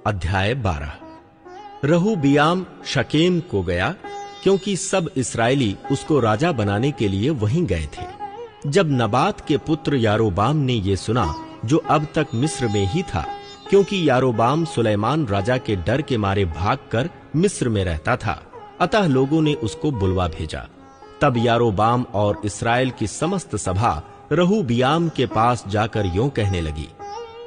अध्याय 12। रहूबियाम शकेम को गया, क्योंकि सब इस्राएली उसको राजा बनाने के लिए वहीं गए थे। जब नबात के पुत्र यारोबाम ने ये सुना, जो अब तक मिस्र में ही था, क्योंकि यारोबाम सुलेमान राजा के डर के मारे भागकर मिस्र में रहता था, अतः लोगों ने उसको बुलवा भेजा। तब यारोबाम और इस्राएल की समस्त सभा रहूबियाम के पास जाकर यों कहने लगी,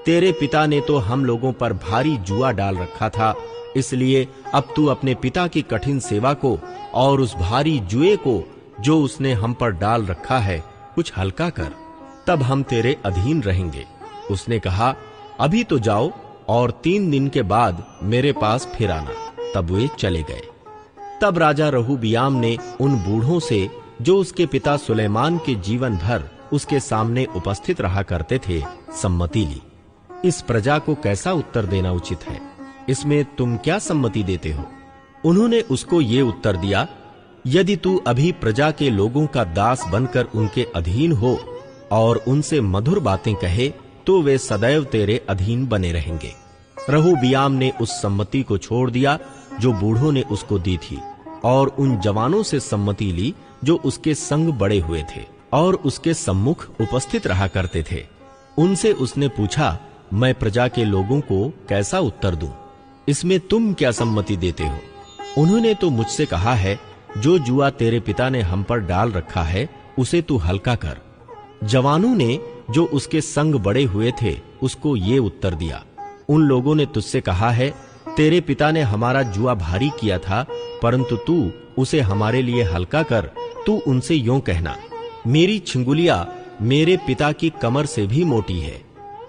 तेरे पिता ने तो हम लोगों पर भारी जुआ डाल रखा था, इसलिए अब तू अपने पिता की कठिन सेवा को और उस भारी जुए को जो उसने हम पर डाल रखा है कुछ हल्का कर, तब हम तेरे अधीन रहेंगे। उसने कहा, अभी तो जाओ और 3 दिन के बाद मेरे पास फिर आना। तब वे चले गए। तब राजा रहूबियाम ने उन बूढ़ों से, जो उसके पिता सुलेमान के जीवन भर उसके सामने उपस्थित रहा करते थे, सम्मति ली। इस प्रजा को कैसा उत्तर देना उचित है, इसमें तुम क्या सम्मति देते हो? उन्होंने उसको ये उत्तर दिया, यदि तू अभी प्रजा के लोगों का दास बनकर उनके अधीन हो और उनसे मधुर बातें कहे, तो वे सदैव तेरे अधीन बने रहेंगे। रहूबियाम ने उस सम्मति को छोड़ दिया जो बूढ़ों ने उसको दी थी, और उन जवानों से सम्मति ली जो उसके संग बड़े हुए थे और उसके सम्मुख उपस्थित रहा करते थे। उनसे उसने पूछा, मैं प्रजा के लोगों को कैसा उत्तर दूं? इसमें तुम क्या सम्मति देते हो? उन्होंने तो मुझसे कहा है, जो जुआ तेरे पिता ने हम पर डाल रखा है उसे तू हल्का कर। जवानों ने, जो उसके संग बड़े हुए थे, उसको ये उत्तर दिया, उन लोगों ने तुझसे कहा है, तेरे पिता ने हमारा जुआ भारी किया था, परंतु तू उसे हमारे लिए हल्का कर। तू उनसे यों कहना, मेरी छिंगुलिया मेरे पिता की कमर से भी मोटी है।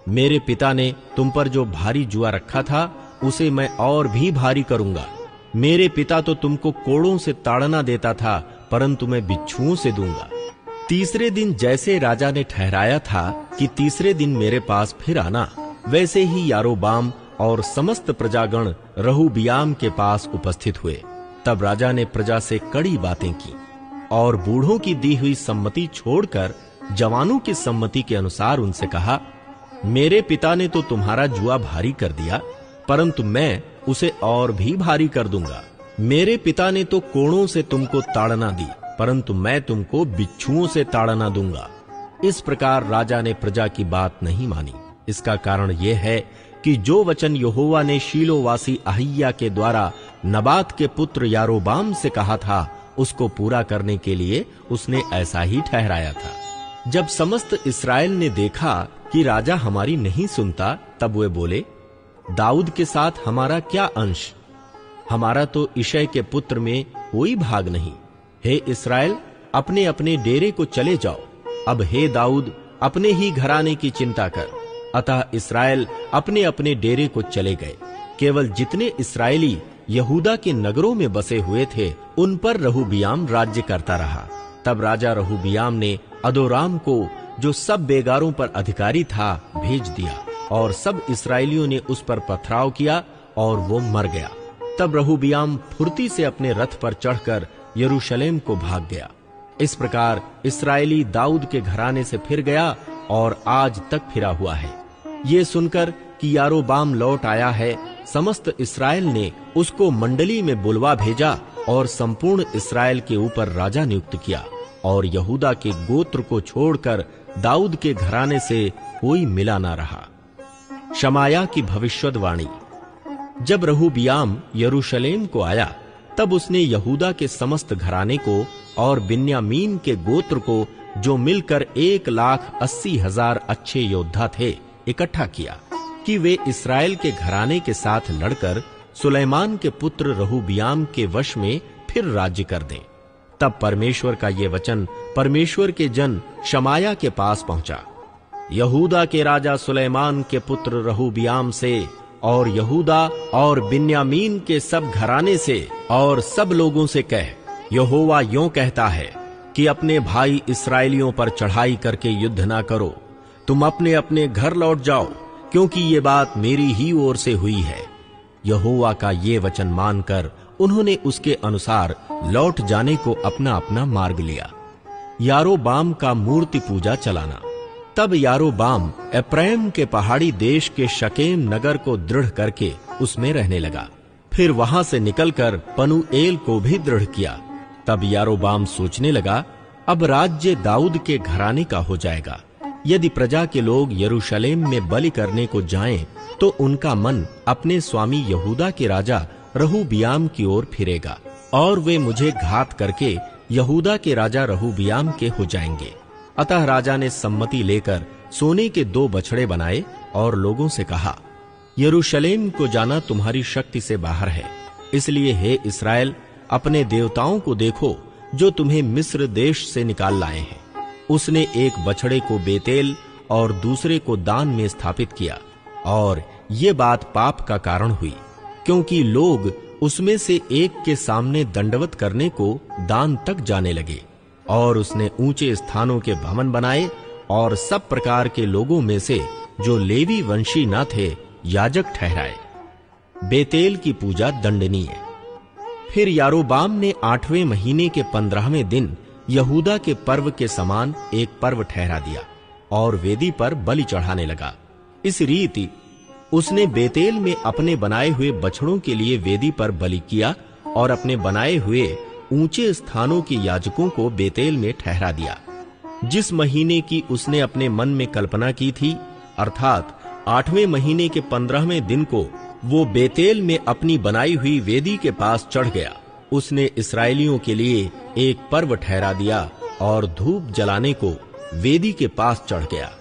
मेरे पिता ने तुम पर जो भारी जुआ रखा था, उसे मैं और भी भारी करूंगा। मेरे पिता तो तुमको कोड़ों से ताड़ना देता था, परंतु मैं बिच्छुओं से दूंगा। तीसरे दिन जैसे राजा ने ठहराया था कि तीसरे दिन मेरे पास फिर आना, वैसे ही यारोबाम और समस्त प्रजागण रहूबियाम के पास उपस्थित हुए। तब राजा ने प्रजा से कड़ी बातें की और बूढ़ों की दी हुई सम्मति छोड़कर जवानों की सम्मति के अनुसार उनसे कहा, मेरे पिता ने तो तुम्हारा जुआ भारी कर दिया, परंतु मैं उसे और भी भारी कर दूंगा। मेरे पिता ने तो कोड़ों से तुमको ताड़ना दी, परंतु मैं तुमको बिच्छुओं से ताड़ना दूंगा। इस प्रकार राजा ने प्रजा की बात नहीं मानी। इसका कारण यह है कि जो वचन यहोवा ने शीलोवासी अहिय्या के द्वारा नबात के पुत्र यारोबाम से कहा था, उसको पूरा करने के लिए उसने ऐसा ही ठहराया था। जब समस्त इस्राएल ने देखा कि राजा हमारी नहीं सुनता, तब वे बोले, दाऊद के साथ हमारा क्या अंश? हमारा तो इशै के पुत्र में कोई भाग नहीं। हे इस्राएल, अपने अपने डेरे को चले जाओ। अब हे दाऊद, अपने ही घराने की चिंता कर। अतः इस्राएल अपने अपने डेरे को चले गए। केवल जितने इस्राएली यहूदा के नगरों में बसे हुए थे, उन पर रहूबियाम राज्य करता रहा। तब राजा रहूबियाम ने अदोराम को, जो सब बेगारों पर अधिकारी था, भेज दिया, और सब इस्राएलियों ने उस पर पथराव किया और वो मर गया। तब रहूबियाम फुर्ती से अपने रथ पर चढ़कर यरूशलेम को भाग गया। इस प्रकार इस्राएली दाऊद के घराने से फिर गया और आज तक फिरा हुआ है। ये सुनकर कि यारोबाम लौट आया है, समस्त इस्राएल ने उसको मंडली में बुलवा भेजा और संपूर्ण इस्राएल के ऊपर राजा नियुक्त किया, और यहूदा के गोत्र को छोड़कर दाऊद के घराने से कोई मिला ना रहा। शमाया की भविष्यवाणी। जब रहूबियाम यरूशलेम को आया, तब उसने यहूदा के समस्त घराने को और बिन्यामीन के गोत्र को, जो मिलकर 1,80,000 अच्छे योद्धा थे, इकट्ठा किया कि वे इस्राएल के घराने के साथ लड़कर सुलेमान के पुत्र रहूबियाम के वश में फिर राज्य कर दें। तब परमेश्वर का ये वचन परमेश्वर के जन शमाया के पास पहुंचा, यहूदा के राजा सुलेमान के पुत्र रहूबियाम से और यहूदा और बिन्यामीन के सब घराने से और सब लोगों से कह, यहोवा यों कहता है कि अपने भाई इस्राएलियों पर चढ़ाई करके युद्ध ना करो। तुम अपने अपने घर लौट जाओ, क्योंकि ये बात मेरी ही ओर से हुई है। यहोवा का ये वचन मानकर उन्होंने उसके अनुसार लौट जाने को अपना अपना मार्ग लिया। यारोबाम का मूर्ति पूजा चलाना। तब यारोबाम एप्रैम के पहाड़ी देश के शकेम नगर को दृढ़ करके उसमें रहने लगा। फिर वहां से निकलकर पनूएल को भी दृढ़ किया। तब यारोबाम सोचने लगा, अब राज्य दाऊद के घराने का हो जाएगा। यदि प्रजा के लोग यरूशलेम में बलि करने को जाएं, तो उनका मन अपने स्वामी यहूदा के राजा रहूबियाम की ओर फिरेगा और वे मुझे घात करके यहूदा के राजा रहूबियाम के हो जाएंगे। अतः राजा ने सम्मति लेकर सोने के 2 बछड़े बनाए और लोगों से कहा, यरूशलेम को जाना तुम्हारी शक्ति से बाहर है। इसलिए हे इस्राएल, अपने देवताओं को देखो जो तुम्हें मिस्र देश से निकाल लाए हैं। उसने एक बछड़े को बेतेल और दूसरे को दान में स्थापित किया, और ये बात पाप का कारण हुई, क्योंकि लोग उसमें से एक के सामने दंडवत करने को दान तक जाने लगे। और उसने ऊंचे स्थानों के भवन बनाए और सब प्रकार के लोगों में से जो लेवी वंशी न थे याजक ठहराए। बेतेल की पूजा दंडनीय। फिर यारोबाम ने 8वें महीने के 15वें दिन यहूदा के पर्व के समान एक पर्व ठहरा दिया और वेदी पर बलि चढ़ाने लगा। इस रीति उसने बेतेल में अपने बनाए हुए बछड़ों के लिए वेदी पर बलि किया और अपने बनाए हुए ऊंचे स्थानों के याजकों को बेतेल में ठहरा दिया। जिस महीने की उसने अपने मन में कल्पना की थी, अर्थात 8वें महीने के 15वें दिन को वो बेतेल में अपनी बनाई हुई वेदी के पास चढ़ गया। उसने इस्राएलियों के लिए एक पर्व ठहरा दिया और धूप जलाने को वेदी के पास चढ़ गया।